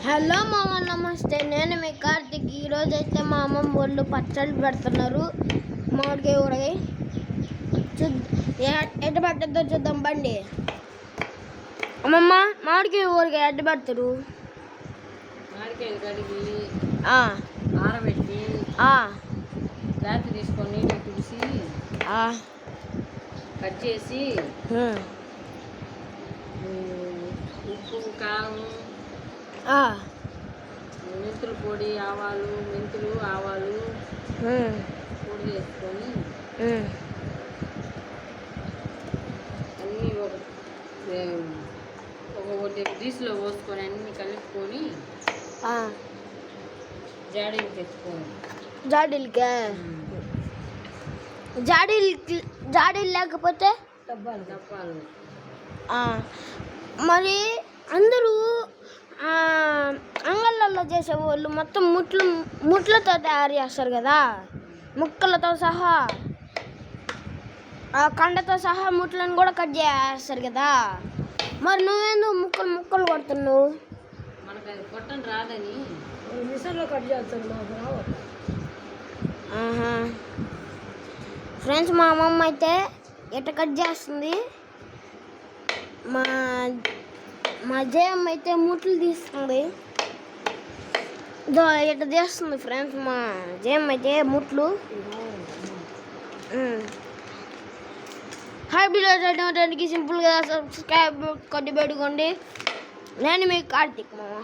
Hello మామ, నమస్తే. నేను మీ కార్తిక్. ఈరోజు అయితే మా అమ్మమ్మ వాళ్ళు పచ్చడి పెడుతున్నారు. మామిడికాయ ఊరగాయ ఎట్ట పెట్టద్దో చూద్దాం బండి. అమ్మమ్మ, మామిడికాయ ఊరగాయ ఎట్ట పెడతారు? మామిడికాయలు కడిగి ఆరబెట్టి క్లాత్ తీసుకొని నీళ్ళు తుడిసి కట్ చేసి ఉప్పు కారం మెంతుల పొడి ఆవాలు పొడి చేసుకొని అన్నీ ఒకటి డీస్లో పోసుకొని అన్నీ కలుపుకొని జాడీలు తెచ్చుకోండి. జాడీలు లేకపోతే డబ్బాలు మరి అందరూ అంగళ్ళల్లో చేసేవాళ్ళు మొత్తం ముట్లతో తయారు చేస్తారు కదా, ముక్కలతో సహా కండతో సహా ముట్లను కూడా కట్ చేస్తారు కదా. మరి నువ్వేందుకు ముక్కలు కొడుతున్నావు? మనకు అది కొట్టం రాదని మిషన్లో కట్ చేస్తాను. మాకు రావు. ఫ్రెండ్స్, మా అమ్మమ్మ అయితే ఎట్ట కట్ చేస్తుంది. మా జయమ్మ అయితే ముట్లు తీస్తుంది. ఎట్ట తీస్తుంది ఫ్రెండ్స్ మా జయమ్మ అయితే ముట్లు. హ్యాపీలో సింపుల్గా సబ్స్క్రైబ్ కొట్టి పెట్టుకోండి. నేను మీ కార్తిక్ మామ.